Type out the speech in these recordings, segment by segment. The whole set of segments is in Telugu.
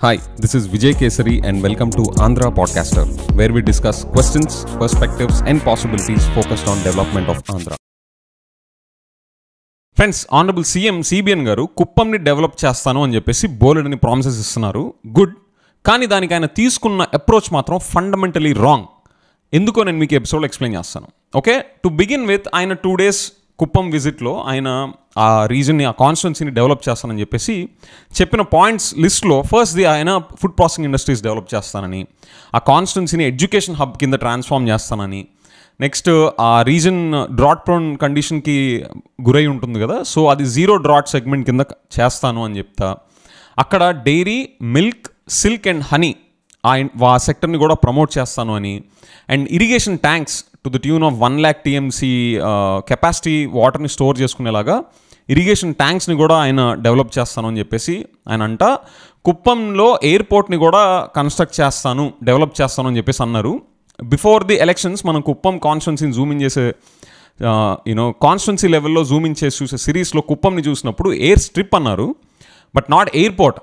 Hi, this is Vijay Kesari and welcome to Andhra Podcaster, where we discuss questions, perspectives and possibilities focused on development of Andhra. Friends, honourable CM CBN గారు కుప్పంని డెవలప్ చేస్తాను అని చెప్పేసి బోలెడని ప్రామిసెస్ ఇస్తున్నారు. గుడ్. కానీ దానికి ఆయన తీసుకున్న అప్రోచ్ మాత్రం ఫండమెంటలీ రాంగ్. ఎందుకో నేను మీకు ఎపిసోడ్లో ఎక్స్ప్లెయిన్ చేస్తాను. ఓకే, టు బిగిన్ విత్, ఆయన 2 days కుప్పం విజిట్లో ఆయన ఆ రీజన్ని, ఆ కాన్స్టిట్యున్సీని డెవలప్ చేస్తానని చెప్పేసి చెప్పిన పాయింట్స్ లిస్ట్లో ఫస్ట్ది ఆయన ఫుడ్ ప్రాసెసింగ్ ఇండస్ట్రీస్ డెవలప్ చేస్తానని, ఆ కాన్స్టిట్యున్సీని ఎడ్యుకేషన్ హబ్ కింద ట్రాన్స్ఫార్మ్ చేస్తానని, నెక్స్ట్ ఆ రీజన్ డ్రాట్ ప్రోన్ కండిషన్కి గురై ఉంటుంది కదా, సో అది 0 drought సెగ్మెంట్ కింద చేస్తాను అని చెప్తా, అక్కడ dairy, milk, silk and honey ఆ సెక్టర్ని కూడా ప్రమోట్ చేస్తాను అని, and irrigation tanks to the tune of 1 lakh TMC capacity వాటర్ని స్టోర్ చేసుకునేలాగా ఇరిగేషన్ ట్యాంక్స్ని కూడా ఆయన డెవలప్ చేస్తాను అని చెప్పేసి ఆయన అంట. కుప్పంలో ఎయిర్పోర్ట్ని కూడా కన్స్ట్రక్ట్ చేస్తాను, డెవలప్ చేస్తాను అని చెప్పేసి అన్నారు. బిఫోర్ ది ఎలక్షన్స్ మనం కుప్పం కాన్స్టిట్యున్సీని జూమ్ ఇన్ చేసే కాన్స్టిట్యున్సీ లెవెల్లో జూమ్ ఇన్ చేసి చూసే సిరీస్లో కుప్పంని చూసినప్పుడు ఎయిర్ స్ట్రిప్ అన్నారు, but not airport,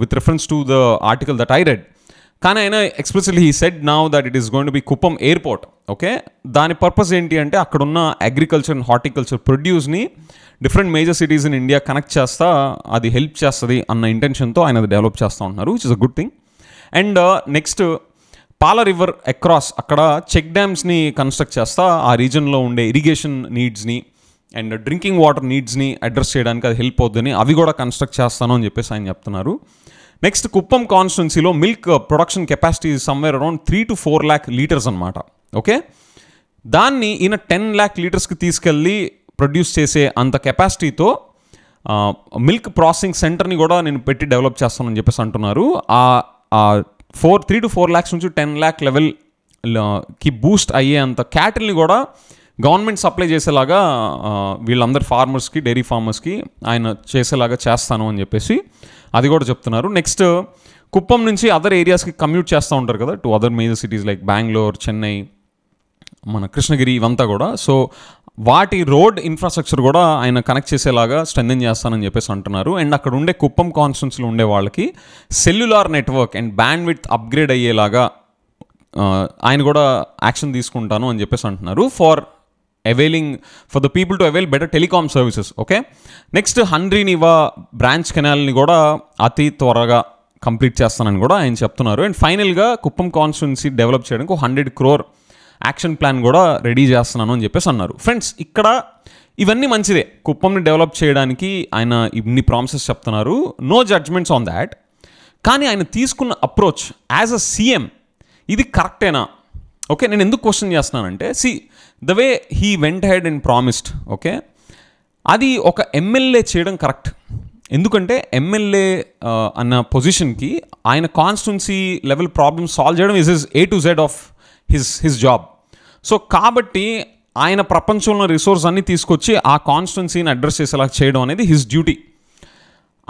with reference to the article that I read. కానీ ఆయన expressively he said now that it is going to be Kuppam airport. Okay, దాని పర్పస్ ఏంటి అంటే అక్కడున్న అగ్రికల్చర్ అండ్ హార్టికల్చర్ ప్రొడ్యూస్ని different major cities in India connect చేస్తా అది హెల్ప్ చేస్తుంది అన్న ఇంటెన్షన్తో ఆయన అది డెవలప్ చేస్తూ ఉంటున్నారు, which is a good thing. And next Pala river across అక్కడ చెక్ డ్యామ్స్ని కన్స్ట్రక్ట్ చేస్తా ఆ రీజన్లో ఉండే ఇరిగేషన్ నీడ్స్ని అండ్ డ్రింకింగ్ వాటర్ నీడ్స్ని అడ్రస్ చేయడానికి అది హెల్ప్ అవుతుందని అవి కూడా కన్స్ట్రక్ట్ చేస్తాను అని చెప్పేసి ఆయన చెప్తున్నారు. నెక్స్ట్ కుప్పం కాన్స్టిట్యున్సీలో milk production capacity somewhere around 3 to 4 lakh liters అనమాట. ఓకే, దాన్ని ఈయన 10 lakh liters తీసుకెళ్ళి ప్రొడ్యూస్ చేసే అంత కెపాసిటీతో మిల్క్ ప్రాసెసింగ్ సెంటర్ని కూడా నేను పెట్టి డెవలప్ చేస్తానని చెప్పేసి అంటున్నారు. ఆ 3 to 4 lakhs నుంచి 10 lakh లెవెల్కి బూస్ట్ అయ్యే అంత క్యాటిల్ని కూడా గవర్నమెంట్ సప్లై చేసేలాగా వీళ్ళందరు ఫార్మర్స్కి, డైరీ ఫార్మర్స్కి ఆయన చేసేలాగా చేస్తాను అని చెప్పేసి అది కూడా చెప్తున్నారు. నెక్స్ట్ కుప్పం నుంచి అదర్ ఏరియాస్కి కమ్యూట్ చేస్తూ ఉంటారు కదా, to other major cities like Bengaluru, Chennai, మన కృష్ణగిరి, ఇవంతా కూడా. సో వాటి రోడ్ ఇన్ఫ్రాస్ట్రక్చర్ కూడా ఆయన కనెక్ట్ చేసేలాగా స్ట్రెంథెన్ చేస్తానని చెప్పేసి అంటున్నారు. అండ్ అక్కడ ఉండే కుప్పం కాన్స్టిట్యున్సీలో ఉండే వాళ్ళకి cellular network and bandwidth upgrade అయ్యేలాగా ఆయన కూడా యాక్షన్ తీసుకుంటాను అని చెప్పేసి అంటున్నారు for the people to avail better telecom services. Okay, next Handrineeva branch కెనాల్ని కూడా అతి త్వరగా కంప్లీట్ చేస్తానని కూడా ఆయన చెప్తున్నారు. అండ్ ఫైనల్గా కుప్పం కాన్స్టిట్యున్సీ డెవలప్ చేయడానికి 100 crore యాక్షన్ ప్లాన్ కూడా రెడీ చేస్తున్నాను అని చెప్పేసి అన్నారు. ఫ్రెండ్స్, ఇక్కడ ఇవన్నీ మంచిదే, కుప్పంని డెవలప్ చేయడానికి ఆయన ఇన్ని ప్రామిసెస్ చెప్తున్నారు, నో జడ్జ్మెంట్స్ ఆన్ దాట్. కానీ ఆయన తీసుకున్న అప్రోచ్ యాజ్ అ సీఎం ఇది కరెక్టేనా? ఓకే, నేను ఎందుకు క్వశ్చన్ చేస్తున్నానంటే, the way he went head and promised, okay, అది ఒక ఎమ్మెల్యే చేయడం కరెక్ట్. ఎందుకంటే ఎమ్మెల్యే అన్న పొజిషన్కి ఆయన కాన్స్టిట్యున్సీ లెవెల్ ప్రాబ్లమ్స్ సాల్వ్ చేయడం is A to Z of his job. So కాబట్టి ఆయన ప్రపంచంలో రిసోర్స్ అన్నీ తీసుకొచ్చి ఆ కాన్స్టిట్యున్సీని అడ్రస్ చేసేలా చేయడం అనేది హిస్ డ్యూటీ.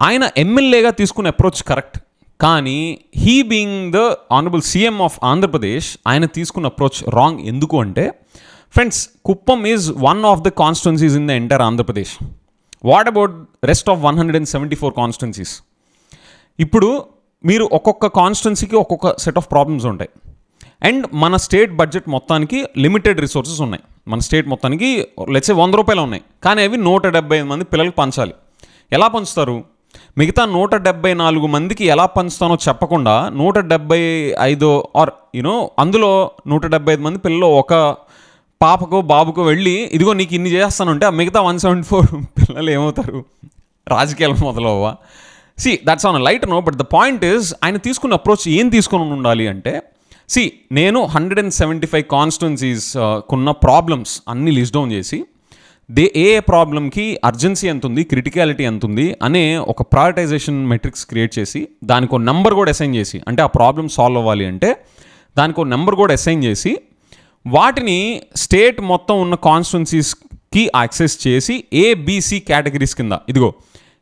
ఆయన ఎమ్మెల్యేగా తీసుకునే అప్రోచ్ కరెక్ట్, కానీ he being the honourable CM of Andhra Pradesh ఆయన తీసుకున్న అప్రోచ్ రాంగ్. ఎందుకు అంటే friends, Kuppam is one of the constituencies in the entire Andhra Pradesh. What about rest of 174 constituencies? ఇప్పుడు మీరు ఒక్కొక్క కాన్స్టిట్యున్సీకి ఒక్కొక్క సెట్ ఆఫ్ ప్రాబ్లమ్స్ ఉంటాయి. అండ్ మన స్టేట్ బడ్జెట్ మొత్తానికి లిమిటెడ్ రిసోర్సెస్ ఉన్నాయి. మన స్టేట్ మొత్తానికి లెట్స్ సే 100 రూపాయలు ఉన్నాయి, కానీ అవి 175 మంది పిల్లలకు పంచాలి. ఎలా పంచుతారు? మిగతా 174 మందికి ఎలా పంచుతానో చెప్పకుండా 175 ఆర్ అందులో 175 మంది పిల్లలు ఒక పాపకో బాబుకో వెళ్ళి ఇదిగో నీకు ఇన్ని చేస్తానంటే ఆ మిగతా 174 పిల్లలు ఏమవుతారు? రాజకీయాలు మొదలవ్వా? That's on a light note, but the point is ఆయన తీసుకున్న అప్రోచ్ ఏం తీసుకొని ఉండాలి అంటే, నేను 175 కాన్స్టిట్యున్సీస్ కున్న ప్రాబ్లమ్స్ అన్నీ లిస్ట్ డౌన్ చేసి ఏ ప్రాబ్లంకి అర్జెన్సీ ఎంత ఉంది, క్రిటికాలిటీ ఎంత ఉంది అనే ఒక ప్రయారిటైజేషన్ మెట్రిక్స్ క్రియేట్ చేసి దానికి ఒక నెంబర్ కూడా అసైన్ చేసి, అంటే ఆ ప్రాబ్లమ్ సాల్వ్ అవ్వాలి అంటే దానికి ఒక నెంబర్ కూడా అసైన్ చేసి వాటిని స్టేట్ మొత్తం ఉన్న కాన్స్టిట్యున్సీస్కి యాక్సెస్ చేసి ABC కేటగిరీస్ కింద, ఇదిగో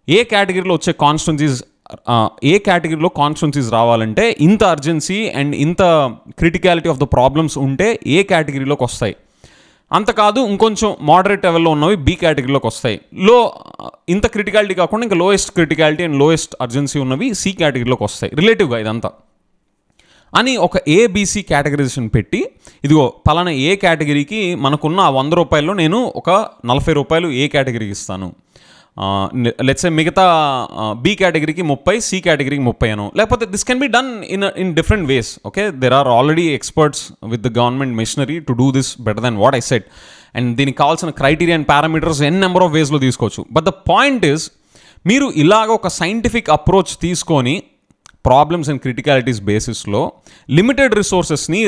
ఏ కేటగిరీలో వచ్చే ఏ కేటగిరీలో కాన్స్టిట్యున్సీస్ రావాలంటే ఇంత అర్జెన్సీ అండ్ ఇంత క్రిటికాలిటీ ఆఫ్ ద ప్రాబ్లమ్స్ ఉంటే ఏ కేటగిరీలోకి వస్తాయి అంత కాదు ఇంకొంచెం మోడరేట్ లెవెల్లో ఉన్నవి బి కేటగిరీలోకి వస్తాయి. ఇంత క్రిటికాలిటీ కాకుండా ఇంకా lowest criticality and lowest urgency ఉన్నవి సి కేటగిరీలోకి వస్తాయి రిలేటివ్గా ఇదంతా అని ఒక ఏబిసి కేటగరైజేషన్ పెట్టి, ఇదిగో పలానా ఏ కేటగిరీకి మనకున్న ఆ 100 రూపాయల్లో నేను ఒక 40 రూపాయలు ఏ కేటగిరీకి ఇస్తాను, లెట్స్ సే మిగతా బి కేటగిరీకి 30, సి కేటగిరీకి 30 అను. లేకపోతే this can be done in different ways. Okay, there are already experts with the government machinery to do this better then what I said. And దీనికి కావాల్సిన criteria and parameters number of వేస్లో తీసుకోవచ్చు. బట్ ద పాయింట్ ఈస్, మీరు ఇలాగ ఒక సైంటిఫిక్ అప్రోచ్ తీసుకొని ప్రాబ్లమ్స్ అండ్ క్రిటికాలిటీస్ బేసిస్లో లిమిటెడ్ రిసోర్సెస్ని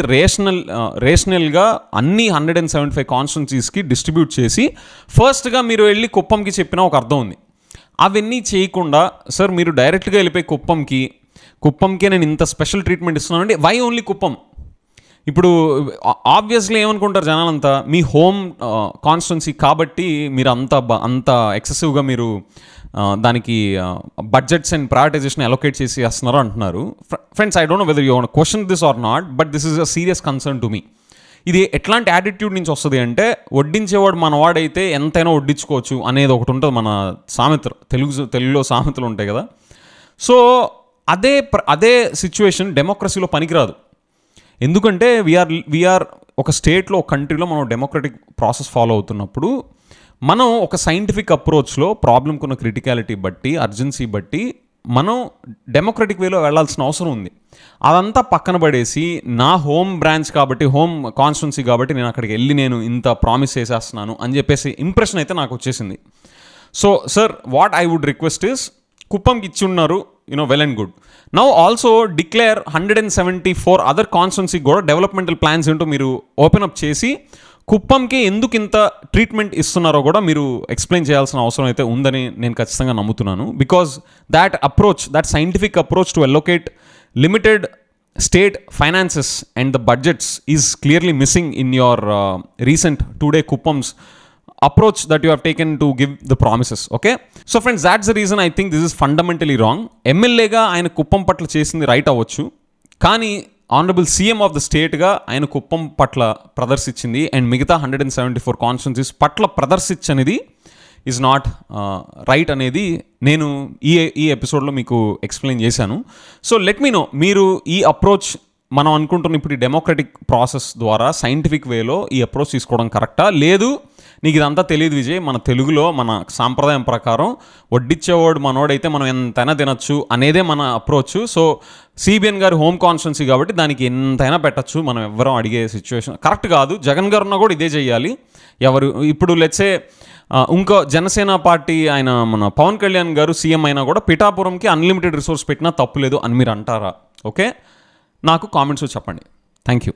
రేషనల్గా అన్ని 175 కాన్స్టిట్యున్సీస్కి డిస్ట్రిబ్యూట్ చేసి ఫస్ట్గా మీరు వెళ్ళి కుప్పంకి చెప్పినా ఒక అర్థం ఉంది. అవన్నీ చేయకుండా సార్ మీరు డైరెక్ట్గా వెళ్ళిపోయి కుప్పంకే నేను ఇంత స్పెషల్ ట్రీట్మెంట్ ఇస్తున్నానండి, వై ఓన్లీ కుప్పం? ఇప్పుడు ఆబ్వియస్లీ ఏమనుకుంటారు జనాలంతా, మీ హోమ్ కాన్స్టిట్యున్సీ కాబట్టి మీరు అంత ఎక్సెసివ్గా మీరు దానికి బడ్జెట్స్ అండ్ ప్రయారిటైజేషన్ అలొకేట్ చేసి వేస్తున్నారు అంటున్నారు. Friends, I don't know whether you want question this or not, but this is a serious concern to me. ఇది ఎట్లాంటి యాటిట్యూడ్ నుంచి వస్తుంది అంటే, వడ్డించేవాడు మనవాడైతే ఎంతైనా వడ్డించుకోవచ్చు అనేది ఒకటి ఉంటుంది. మన సామెత తెలుగులో సామెతలు ఉంటాయి కదా. సో అదే సిచ్యువేషన్ డెమోక్రసీలో పనికిరాదు. ఎందుకంటే వీఆర్ ఒక స్టేట్లో, ఒక కంట్రీలో మనం డెమోక్రటిక్ ప్రాసెస్ ఫాలో అవుతున్నప్పుడు మనం ఒక సైంటిఫిక్ అప్రోచ్లో ప్రాబ్లంకున్న క్రిటికాలిటీ బట్టి, అర్జెన్సీ బట్టి మనం డెమోక్రటిక్ వేలో వెళ్లాల్సిన అవసరం ఉంది. అదంతా పక్కన పడేసి నా హోమ్ బ్రాంచ్ కాబట్టి, హోమ్ కాన్స్టిట్యున్సీ కాబట్టి నేను అక్కడికి వెళ్ళి నేను ఇంత ప్రామిస్ చేసేస్తున్నాను అని చెప్పేసి ఇంప్రెషన్ అయితే నాకు వచ్చేసింది. So sir, what I would request is, కుప్పంకి ఇచ్చి ఉన్నారు, well and good. Now also declare 174 other constituency కూడా డెవలప్మెంటల్ ప్లాన్స్ ఏంటో మీరు ఓపెన్ అప్ చేసి కుప్పంకి ఎందుకు ఇంత ట్రీట్మెంట్ ఇస్తున్నారో కూడా మీరు ఎక్స్ప్లెయిన్ చేయాల్సిన అవసరం అయితే ఉందని నేను ఖచ్చితంగా నమ్ముతున్నాను. Because that scientific approach to allocate limited state finances and the budgets is clearly missing in your recent 2-day Kuppam's approach that you have taken to give the promises. Okay, so friends, that's the reason I think this is fundamentally wrong. MLAగా ఆయన కుప్పం పట్ల చేసింది రైట్ అవ్వచ్చు, కానీ ఆనరబుల్ సీఎం ఆఫ్ ద స్టేట్గా ఆయన కుప్పం పట్ల ప్రదర్శించింది అండ్ మిగతా 174 కాన్స్టిట్యున్సీస్ పట్ల ప్రదర్శించనిది ఈజ్ నాట్ రైట్ అనేది నేను ఈ ఎపిసోడ్లో మీకు ఎక్స్ప్లెయిన్ చేశాను. సో లెట్ మీ నో, మీరు ఈ అప్రోచ్ మనం అనుకుంటున్న ఇప్పుడు ఈ డెమోక్రటిక్ ప్రాసెస్ ద్వారా సైంటిఫిక్ వేలో ఈ అప్రోచ్ తీసుకోవడం కరెక్టా, లేదు నీకు ఇదంతా తెలియదు విజయ్, మన తెలుగులో మన సాంప్రదాయం ప్రకారం వడ్డిచ్చేవాడు మనోడైతే మనం ఎంతైనా తినచ్చు అనేదే మన అప్రోచ్. సో సిబిఎన్ గారి హోమ్ కాన్స్టిట్యున్సీ కాబట్టి దానికి ఎంతైనా పెట్టచ్చు, మనం ఎవ్వరం అడిగే సిచ్యువేషన్ కరెక్ట్ కాదు. జగన్ గారు ఉన్నా కూడా ఇదే చేయాలి. ఇప్పుడు లెట్సే ఇంకో జనసేన పార్టీ ఆయన మన పవన్ కళ్యాణ్ గారు సీఎం అయినా కూడా పిఠాపురంకి అన్లిమిటెడ్ రిసోర్స్ పెట్టినా తప్పులేదు అని మీరు అంటారా? ఓకే, నాకు కామెంట్స్ చెప్పండి. Thank you.